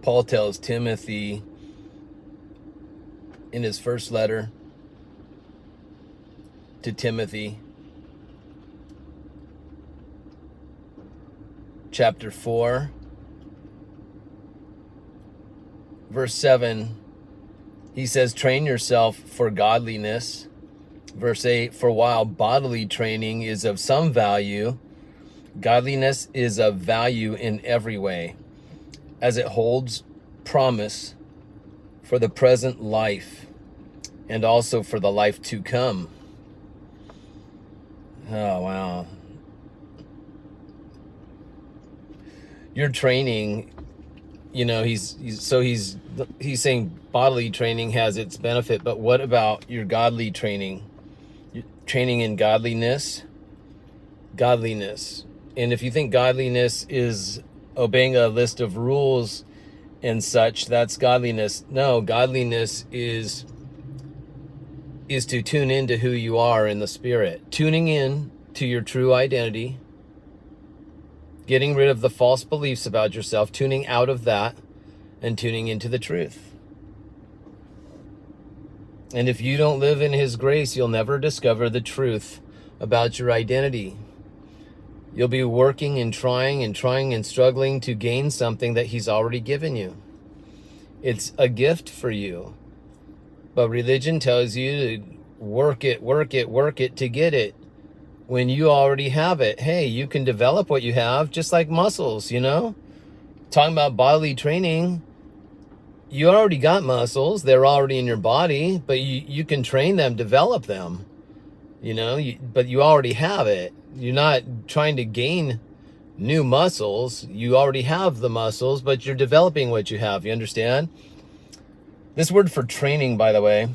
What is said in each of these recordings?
Paul tells Timothy in his first letter to Timothy, chapter 4, verse 7, he says, train yourself for godliness. Verse 8, for while bodily training is of some value, godliness is of value in every way, as it holds promise for the present life and also for the life to come. Oh, wow. Your training, he's saying bodily training has its benefit, but what about your godly training? Training in godliness. And if you think godliness is obeying a list of rules and such, that's godliness. No, godliness is to tune into who you are in the Spirit, tuning in to your true identity, getting rid of the false beliefs about yourself, tuning out of that, and tuning into the truth. And if you don't live in His grace, you'll never discover the truth about your identity. You'll be working and trying and struggling to gain something that He's already given you. It's a gift for you. But religion tells you to work it to get it when you already have it. Hey, you can develop what you have just like muscles, Talking about bodily training, you already got muscles. They're already in your body, but you can train them, develop them, but you already have it. You're not trying to gain new muscles. You already have the muscles, but you're developing what you have. You understand? This word for training, by the way,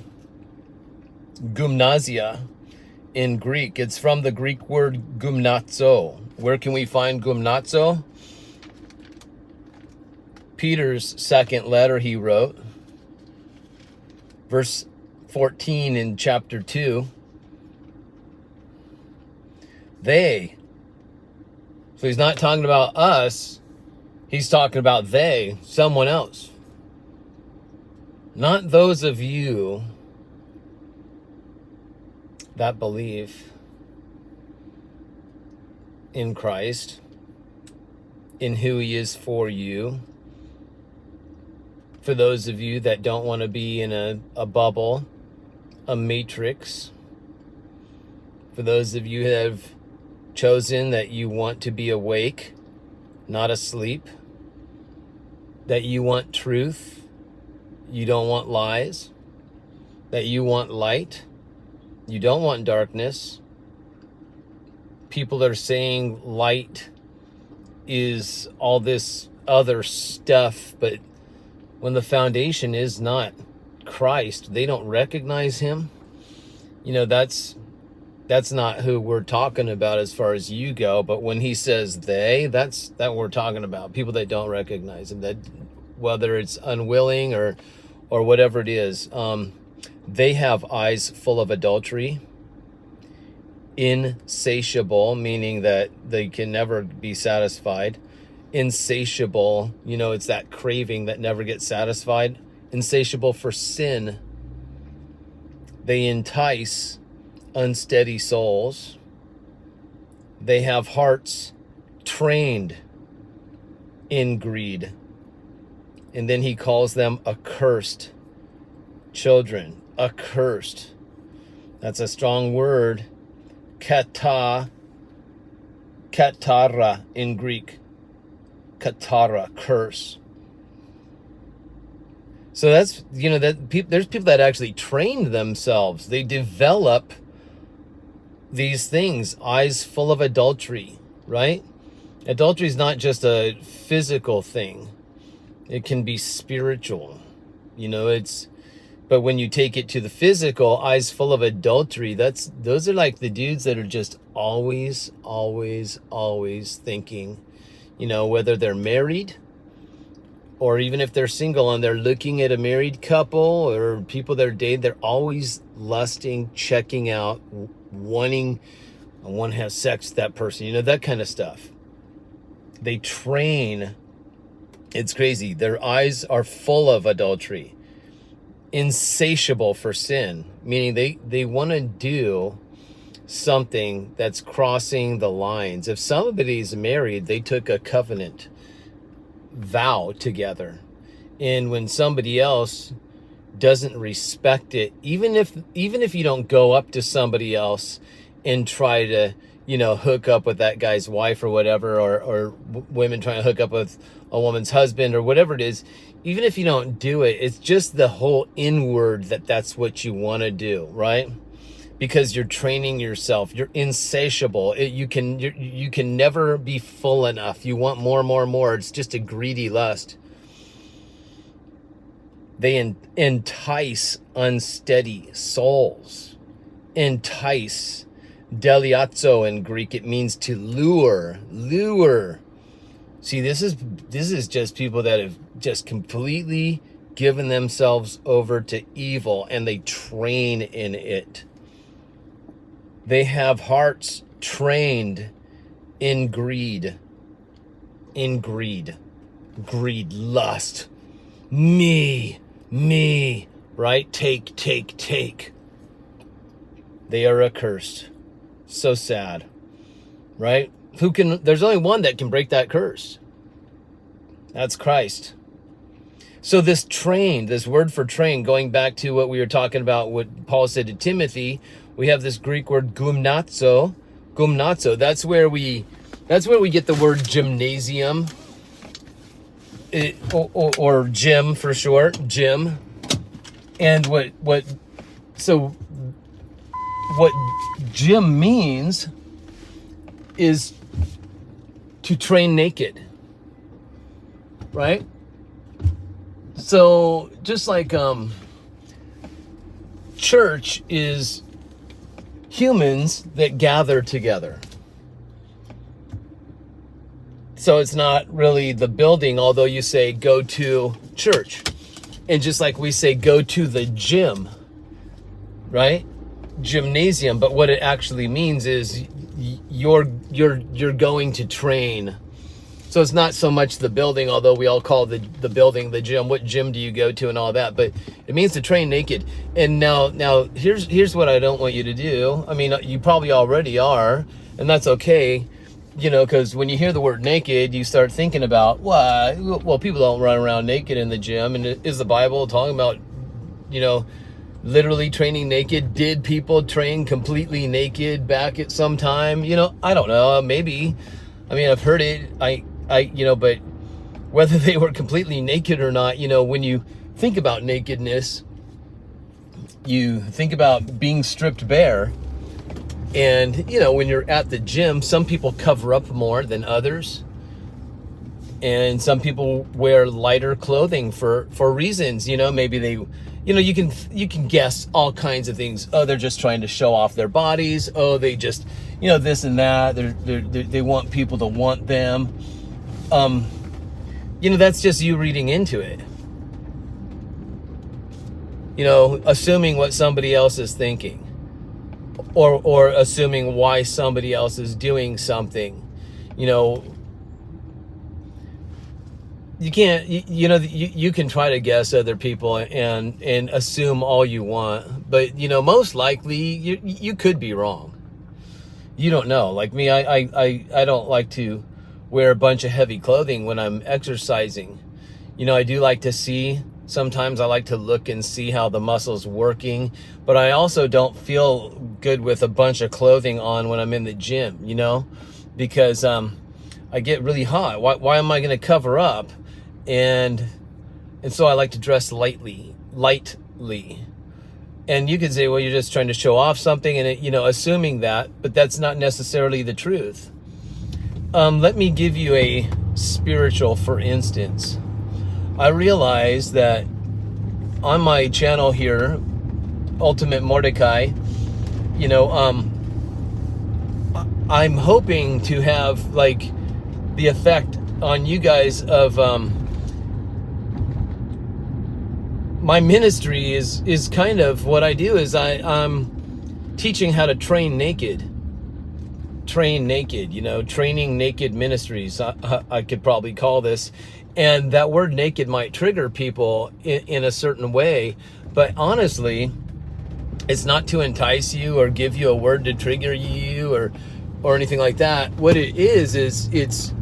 gymnasia in Greek, it's from the Greek word gymnazo. Where can we find gymnazo? Peter's second letter he wrote, verse 14 in chapter 2. They. So he's not talking about us. He's talking about they, someone else. Not those of you that believe in Christ, in who He is for you. For those of you that don't want to be in a bubble, a matrix. For those of you who have chosen that you want to be awake, not asleep. That you want truth. You don't want lies. That you want light. You don't want darkness. People are saying light is all this other stuff, but when the foundation is not Christ, they don't recognize Him. That's not who we're talking about as far as you go. But when He says they, that's what we're talking about. People that don't recognize Him, that whether it's unwilling or whatever it is, they have eyes full of adultery. Insatiable, meaning that they can never be satisfied. Insatiable, it's that craving that never gets satisfied. Insatiable for sin. They entice unsteady souls. They have hearts trained in greed. And then he calls them accursed children. Accursed. That's a strong word. Katara in Greek. Katara, curse. So that's, there's people that actually trained themselves. They develop these things, eyes full of adultery, right? Adultery is not just a physical thing. It can be spiritual. But when you take it to the physical, eyes full of adultery, those are like the dudes that are just always thinking, whether they're married or even if they're single and they're looking at a married couple or people they're dating, they're always lusting, checking out, wanting, I want to have sex with that person, that kind of stuff. They train It's crazy. Their eyes are full of adultery, insatiable for sin, meaning they want to do something that's crossing the lines. If somebody's married, they took a covenant vow together. And when somebody else doesn't respect it, even if you don't go up to somebody else and try to, hook up with that guy's wife or whatever, or women trying to hook up with a woman's husband or whatever it is, even if you don't do it, it's just the whole inward that's what you want to do, right? Because you're training yourself. You're insatiable. You can never be full enough. You want more, more, more. It's just a greedy lust. They entice unsteady souls. Entice. Deliazo in Greek, it means to lure. Lure. See, this is just people that have just completely given themselves over to evil, and they train in it. They have hearts trained in greed. In greed. Greed, lust. Me, right? Take. They are accursed. So sad, right? There's only one that can break that curse. That's Christ. So this word for train, going back to what we were talking about, what Paul said to Timothy, we have this Greek word gymnazo. That's where we get the word gymnasium, or gym for short, gym. And what gym means is to train naked, right? So just like church is humans that gather together. So it's not really the building, although you say go to church. And just like we say go to the gym, right? Gymnasium, but what it actually means is you're going to train. So it's not so much the building, although we all call the building the gym. What gym do you go to and all that? But it means to train naked. And now here's what I don't want you to do. I mean, you probably already are, and that's okay, because when you hear the word naked, you start thinking about, well, people don't run around naked in the gym. And is the Bible talking about, literally training naked? Did people train completely naked back at some time? I don't know. Maybe. I mean, I've heard it. But whether they were completely naked or not, when you think about nakedness, you think about being stripped bare. And, when you're at the gym, some people cover up more than others. And some people wear lighter clothing for reasons, maybe they, you can guess all kinds of things. Oh, they're just trying to show off their bodies. Oh, they just, this and that. They want people to want them. That's just you reading into it. Assuming what somebody else is thinking. Or assuming why somebody else is doing something. You can't, you can try to guess other people and assume all you want, but most likely you could be wrong. You don't know. Like me, I don't like to wear a bunch of heavy clothing when I'm exercising. I do like to see. Sometimes I like to look and see how the muscle's working, but I also don't feel good with a bunch of clothing on when I'm in the gym, because I get really hot. Why am I going to cover up? And so I like to dress lightly. And you could say, well, you're just trying to show off something, and assuming that, but that's not necessarily the truth. Let me give you a spiritual, for instance. I realize that on my channel here, Ultimate Mordecai, I'm hoping to have like the effect on you guys of my ministry is kind of what I do is I'm teaching how to train naked, training naked ministries. I could probably call this. And that word naked might trigger people in a certain way, but honestly, it's not to entice you or give you a word to trigger you or anything like that. What it is it's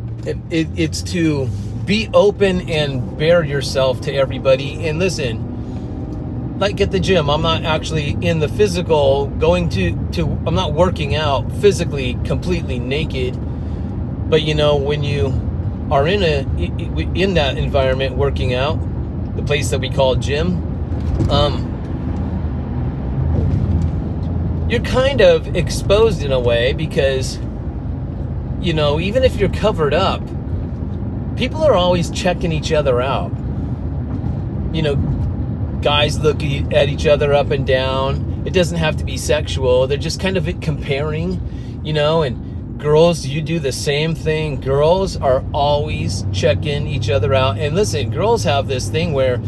to be open and bare yourself to everybody. And listen, like at the gym, I'm not actually in the physical going to I'm not working out physically completely naked, but you know, when you are in that environment working out, the place that we call gym, you're kind of exposed in a way because, you know, even if you're covered up, people are always checking each other out. You know, guys look at each other up and down. It doesn't have to be sexual. They're just kind of comparing, you know, and girls, you do the same thing. Girls are always checking each other out. And listen, girls have this thing where,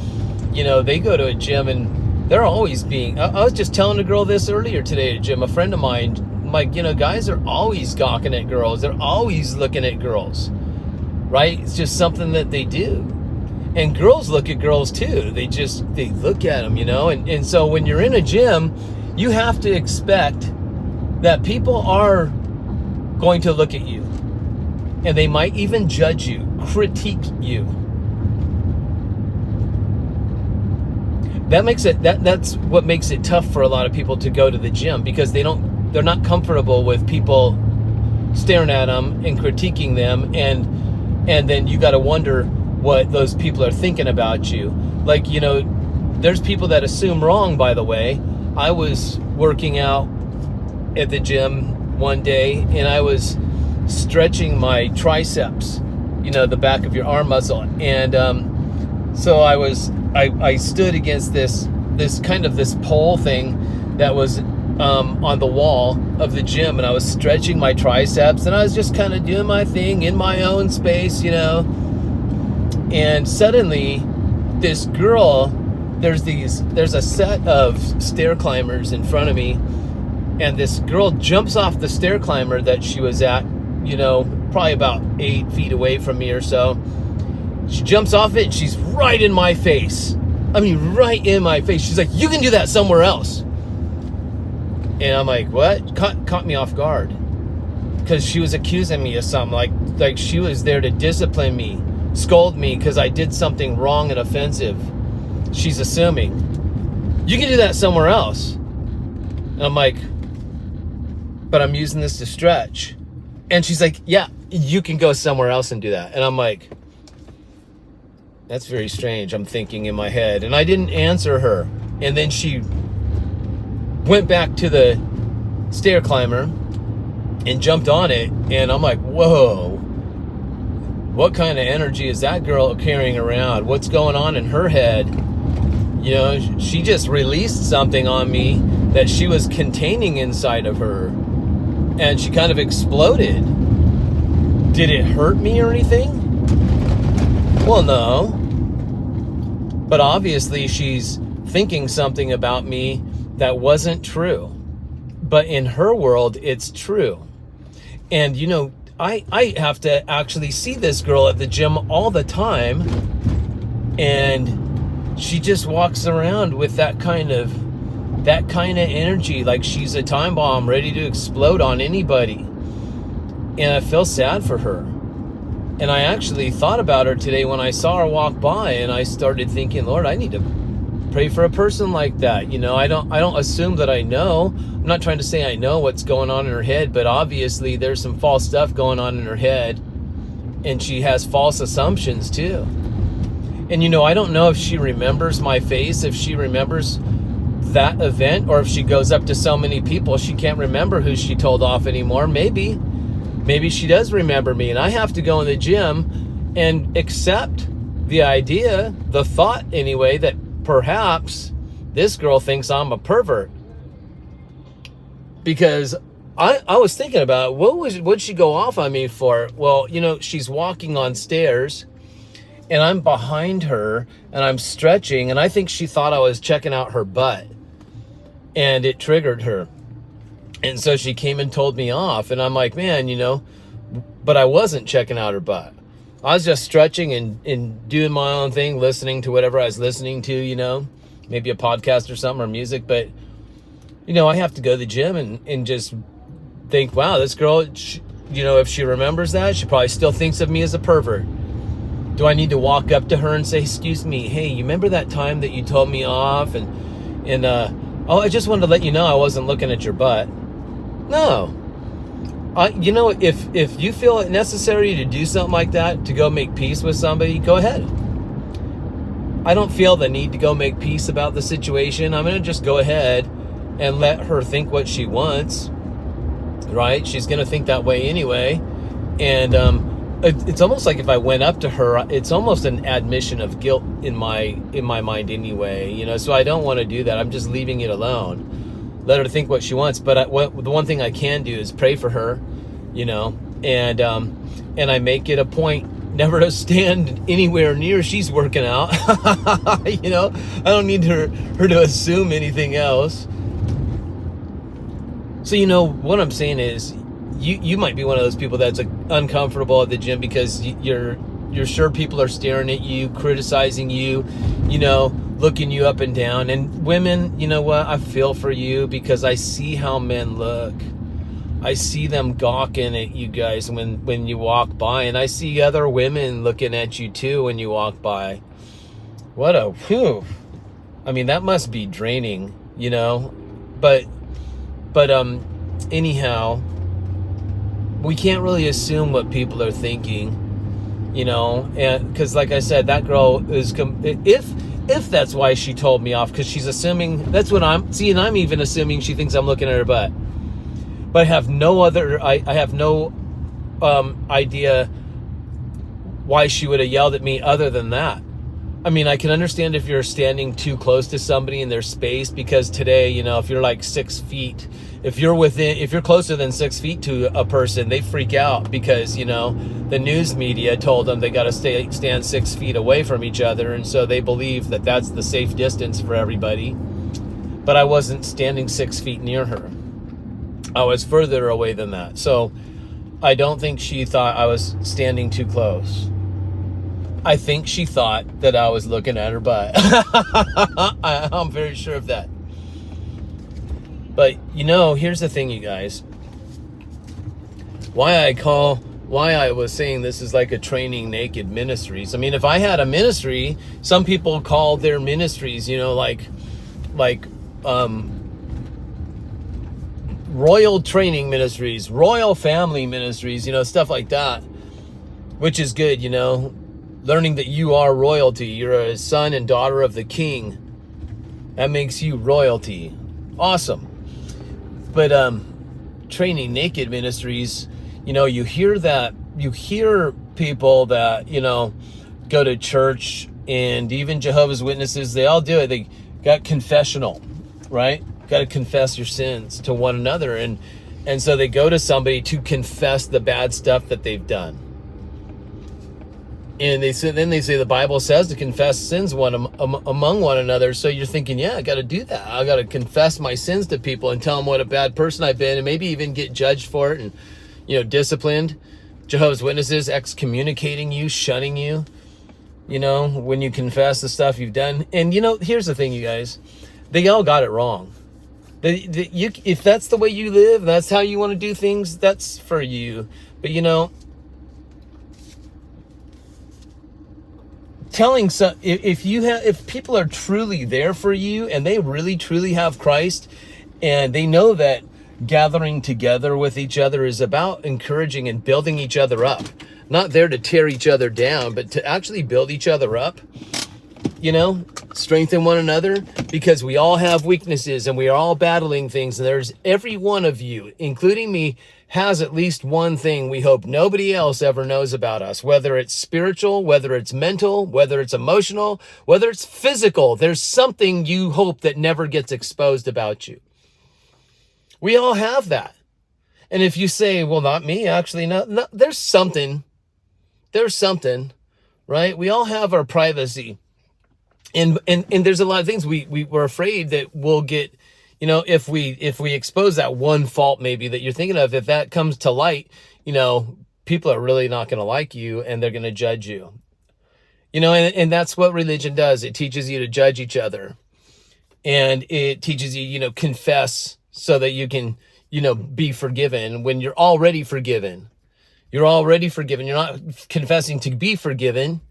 you know, they go to a gym and they're always being, I was just telling a girl this earlier today at gym, a friend of mine, like, you know, guys are always gawking at girls. They're always looking at girls, right? It's just something that they do. And girls look at girls too. They look at them, you know? And so when you're in a gym, you have to expect that people are going to look at you, and they might even judge you, critique you. That's what makes it tough for a lot of people to go to the gym, because they're not comfortable with people staring at them and critiquing them, and then you got to wonder what those people are thinking about you. Like, you know, there's people that assume wrong, by the way. I was working out at the gym one day and I was stretching my triceps, you know, the back of your arm muscle, and so I stood against this kind of this pole thing that was on the wall of the gym, and I was stretching my triceps, and I was just kind of doing my thing in my own space, you know. And suddenly this girl, there's a set of stair climbers in front of me, and this girl jumps off the stair climber that she was at, you know, probably about 8 feet away from me or so. She jumps off it and she's right in my face. I mean, right in my face. She's like, "You can do that somewhere else." And I'm like, what? Caught me off guard. Because she was accusing me of something. Like she was there to discipline me, scold me because I did something wrong and offensive. She's assuming, "You can do that somewhere else." And I'm like, "But I'm using this to stretch." And she's like, "Yeah, you can go somewhere else and do that." And I'm like, that's very strange, I'm thinking in my head. And I didn't answer her. And then she went back to the stair climber and jumped on it. And I'm like, whoa, what kind of energy is that girl carrying around? What's going on in her head? You know, she just released something on me that she was containing inside of her. And she kind of exploded. Did it hurt me or anything? Well, no. But obviously she's thinking something about me that wasn't true. But in her world, it's true. And, you know, I have to actually see this girl at the gym all the time. And she just walks around with that kind of energy, like she's a time bomb ready to explode on anybody. And I feel sad for her. And I actually thought about her today when I saw her walk by, and I started thinking, Lord, I need to pray for a person like that. You know, I don't assume that I know. I'm not trying to say I know what's going on in her head, but obviously there's some false stuff going on in her head, and she has false assumptions too. And you know, I don't know if she remembers my face, if she remembers that event, or if she goes up to so many people she can't remember who she told off anymore. Maybe she does remember me, and I have to go in the gym and accept the idea, the thought anyway, that perhaps this girl thinks I'm a pervert. Because I was thinking about, what'd she go off on me for? Well, you know, she's walking on stairs and I'm behind her and I'm stretching, and I think she thought I was checking out her butt, and it triggered her. And so she came and told me off, and I'm like, man, you know, but I wasn't checking out her butt. I was just stretching and doing my own thing, listening to whatever I was listening to, you know, maybe a podcast or something or music. But, you know, I have to go to the gym and just think, wow, this girl, you know, if she remembers that, she probably still thinks of me as a pervert. Do I need to walk up to her and say, excuse me, hey, you remember that time that you told me off? And oh, I just wanted to let you know I wasn't looking at your butt. No. You know, if you feel it necessary to do something like that, to go make peace with somebody, go ahead. I don't feel the need to go make peace about the situation. I'm going to just go ahead and let her think what she wants, right? She's going to think that way anyway. And it's almost like if I went up to her, it's almost an admission of guilt in my mind anyway, you know, so I don't want to do that. I'm just leaving it alone. Let her think what she wants. But the one thing I can do is pray for her, you know, and I make it a point never to stand anywhere near she's working out. You know, I don't need her to assume anything else. So, you know, what I'm saying is, you might be one of those people that's uncomfortable at the gym because you're sure people are staring at you, criticizing you, you know, looking you up and down. And women, you know what? I feel for you because I see how men look. I see them gawking at you guys when you walk by, and I see other women looking at you too when you walk by. What a whew. I mean, that must be draining, you know. But anyhow, we can't really assume what people are thinking, you know, and because like I said, that girl is if that's why she told me off, because she's assuming that's what I'm seeing. I'm even assuming she thinks I'm looking at her butt, but I have no idea why she would have yelled at me other than that. I mean, I can understand if you're standing too close to somebody in their space, because today, you know, if you're like 6 feet, if you're closer than 6 feet to a person, they freak out because, you know, the news media told them they got to stand 6 feet away from each other. And so they believe that that's the safe distance for everybody. But I wasn't standing 6 feet near her. I was further away than that. So I don't think she thought I was standing too close. I think she thought that I was looking at her butt. I'm very sure of that. But, you know, here's the thing, you guys. Why I was saying this is like a training naked ministries. I mean, if I had a ministry, some people call their ministries, you know, like royal training ministries, royal family ministries, you know, stuff like that, which is good, you know. Learning that you are royalty. You're a son and daughter of the king. That makes you royalty. Awesome. But training naked ministries, you know, you hear people that, you know, go to church, and even Jehovah's Witnesses, they all do it. They got confessional, right? Got to confess your sins to one another. And so they go to somebody to confess the bad stuff that they've done. And they say the Bible says to confess sins among one another. So you're thinking, yeah, I got to do that. I got to confess my sins to people and tell them what a bad person I've been, and maybe even get judged for it and, you know, disciplined. Jehovah's Witnesses excommunicating you, shunning you, you know, when you confess the stuff you've done. And, you know, here's the thing, you guys. They all got it wrong. If that's the way you live, that's how you want to do things, that's for you. But, you know, if people are truly there for you and they really truly have Christ, and they know that gathering together with each other is about encouraging and building each other up, not there to tear each other down, but to actually build each other up, you know, strengthen one another, because we all have weaknesses and we are all battling things. And there's every one of you, including me, has at least one thing we hope nobody else ever knows about us, whether it's spiritual, whether it's mental, whether it's emotional, whether it's physical. There's something you hope that never gets exposed about you. We all have that. And if you say, well, not me, actually, no, there's something, right? We all have our privacy. And there's a lot of things we're afraid that we'll get, you know, if we expose that one fault maybe that you're thinking of, if that comes to light, you know, people are really not going to like you, and they're going to judge you. You know, and that's what religion does. It teaches you to judge each other. And it teaches you, confess so that you can, be forgiven when you're already forgiven. You're already forgiven. You're not confessing to be forgiven.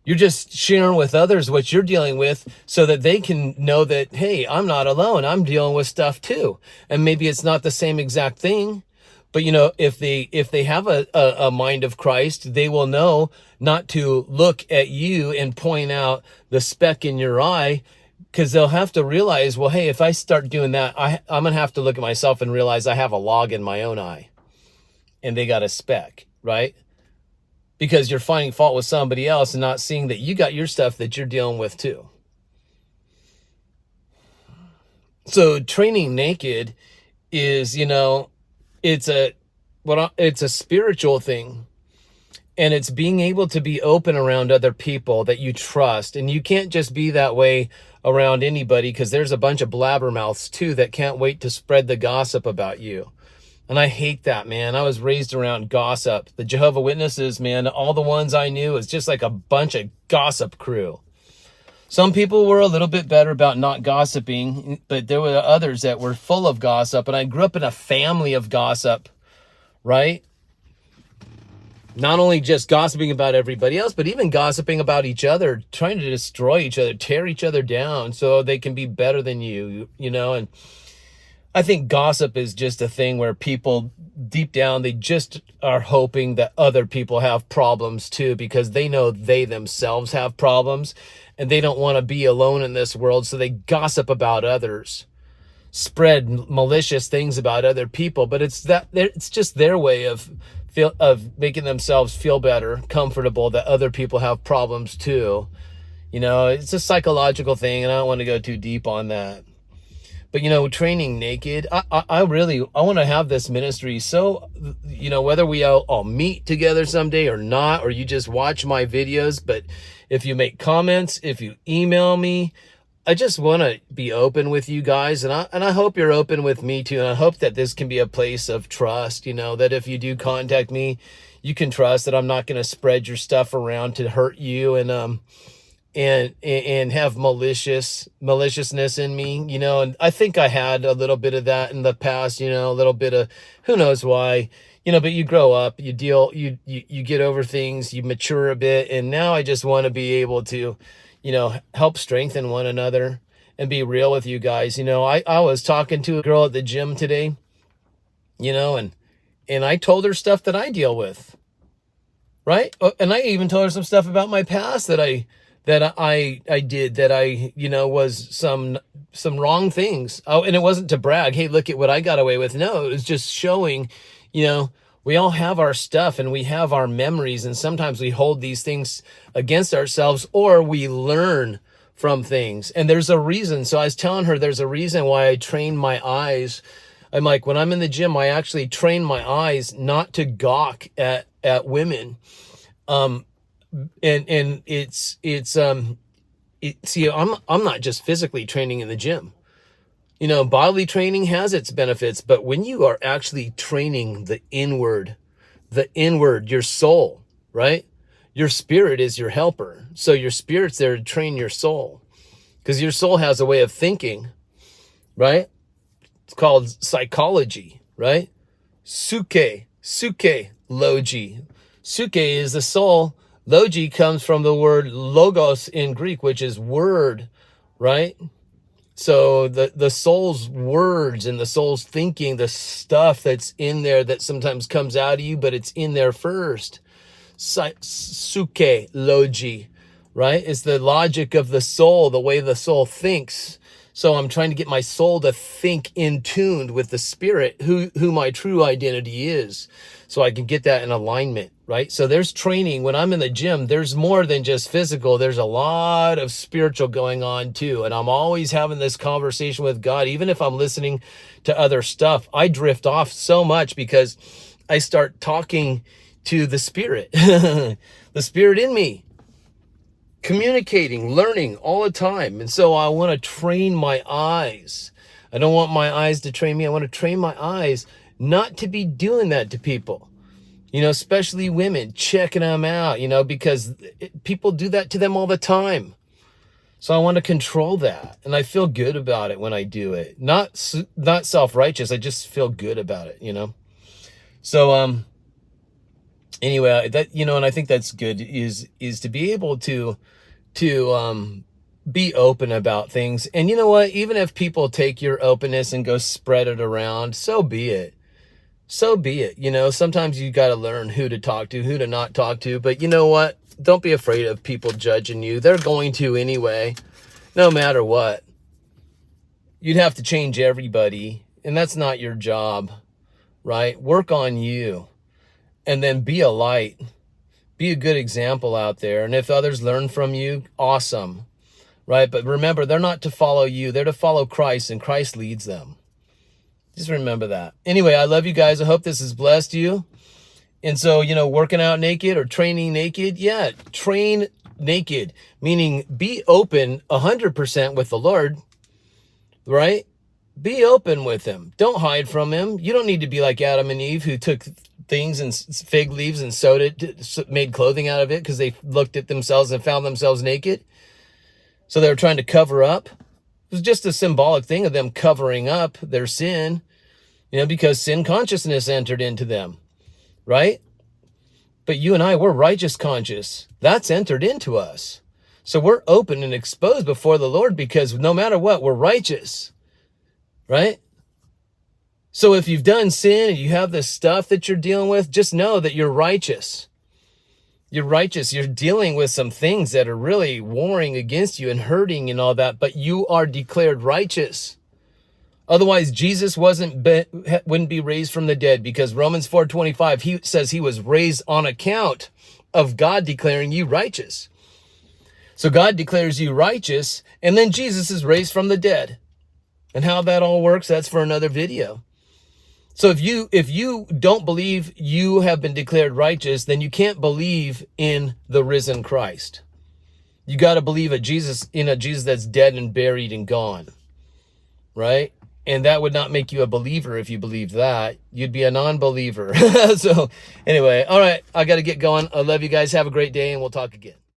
You're just sharing with others what you're dealing with so that they can know that, hey, I'm not alone. I'm dealing with stuff too. And maybe it's not the same exact thing, but if they have a mind of Christ, they will know not to look at you and point out the speck in your eye, because they'll have to realize, well, hey, if I start doing that, I'm going to have to look at myself and realize I have a log in my own eye and they got a speck, right? Because you're finding fault with somebody else and not seeing that you got your stuff that you're dealing with too. So training naked is, it's a spiritual thing. And it's being able to be open around other people that you trust. And you can't just be that way around anybody, because there's a bunch of blabbermouths too that can't wait to spread the gossip about you. And I hate that, man. I was raised around gossip. The Jehovah's Witnesses, man, all the ones I knew, is just like a bunch of gossip crew. Some people were a little bit better about not gossiping, but there were others that were full of gossip. And I grew up in a family of gossip, right? Not only just gossiping about everybody else, but even gossiping about each other, trying to destroy each other, tear each other down so they can be better than you, and I think gossip is just a thing where people deep down, they just are hoping that other people have problems too, because they know they themselves have problems and they don't want to be alone in this world. So they gossip about others, spread malicious things about other people, but it's just their way of making themselves feel better, comfortable that other people have problems too. It's a psychological thing, and I don't want to go too deep on that. But, training naked, I want to have this ministry. So, whether we all meet together someday or not, or you just watch my videos, but if you make comments, if you email me, I just want to be open with you guys. And I hope you're open with me too. And I hope that this can be a place of trust, that if you do contact me, you can trust that I'm not going to spread your stuff around to hurt you and have maliciousness in me, and I think I had a little bit of that in the past, a little bit of who knows why, but you grow up, you get over things, you mature a bit. And now I just want to be able to, help strengthen one another and be real with you guys. I was talking to a girl at the gym today, and I told her stuff that I deal with. Right. And I even told her some stuff about my past that I did, that I, was some wrong things. Oh, and it wasn't to brag, hey, look at what I got away with. No, it was just showing, we all have our stuff and we have our memories. And sometimes we hold these things against ourselves, or we learn from things. And there's a reason. So I was telling her there's a reason why I train my eyes. I'm like, when I'm in the gym, I actually train my eyes not to gawk at women. And I'm not just physically training in the gym. Bodily training has its benefits, but when you are actually training the inward, your soul, right? Your spirit is your helper. So your spirit's there to train your soul, because your soul has a way of thinking, right? It's called psychology, right? Suke, logi. Suke is the soul. Logi comes from the word logos in Greek, which is word, right? So the soul's words and the soul's thinking, the stuff that's in there that sometimes comes out of you, but it's in there first. Suke, logi, right? It's the logic of the soul, the way the soul thinks. So I'm trying to get my soul to think in tune with the spirit, who my true identity is, so I can get that in alignment, right? So there's training. When I'm in the gym, there's more than just physical. There's a lot of spiritual going on too. And I'm always having this conversation with God. Even if I'm listening to other stuff, I drift off so much because I start talking to the spirit, the spirit in me, communicating, learning all the time. And so I want to train my eyes. I don't want my eyes to train me. I want to train my eyes not to be doing that to people. You know, especially women, checking them out, you know, because people do that to them all the time. So I want to control that, and I feel good about it when I do it. Not self-righteous. I just feel good about it, you know. So anyway, that, you know, and I think that's good, is to be able to be open about things. And you know what? Even if people take your openness and go spread it around, so be it. So be it. You know, sometimes you got to learn who to talk to, who to not talk to. But you know what? Don't be afraid of people judging you. They're going to anyway, no matter what. You'd have to change everybody, and that's not your job, right? Work on you, and then be a light. Be a good example out there. And if others learn from you, awesome, right? But remember, they're not to follow you. They're to follow Christ, and Christ leads them. Just remember that. Anyway, I love you guys. I hope this has blessed you. And so, you know, working out naked or training naked, yeah, train naked, meaning be open 100% with the Lord, right? Be open with him. Don't hide from him. You don't need to be like Adam and Eve, who took things and fig leaves and sewed it, made clothing out of it because they looked at themselves and found themselves naked. So they were trying to cover up. It was just a symbolic thing of them covering up their sin, you know, because sin consciousness entered into them, right? But you and I, we're righteous conscious. That's entered into us. So we're open and exposed before the Lord, because no matter what, we're righteous, right? So if you've done sin and you have this stuff that you're dealing with, just know that you're righteous. You're righteous. You're dealing with some things that are really warring against you and hurting and all that, but you are declared righteous. Otherwise, Jesus wouldn't be raised from the dead, because Romans 4:25, he says he was raised on account of God declaring you righteous. So God declares you righteous, and then Jesus is raised from the dead. And how that all works, that's for another video. So if you don't believe you have been declared righteous, then you can't believe in the risen Christ. You got to believe in a Jesus that's dead and buried and gone, right? And that would not make you a believer. If you believed that, you'd be a non-believer. So anyway, all right, I got to get going. I love you guys. Have a great day, and we'll talk again.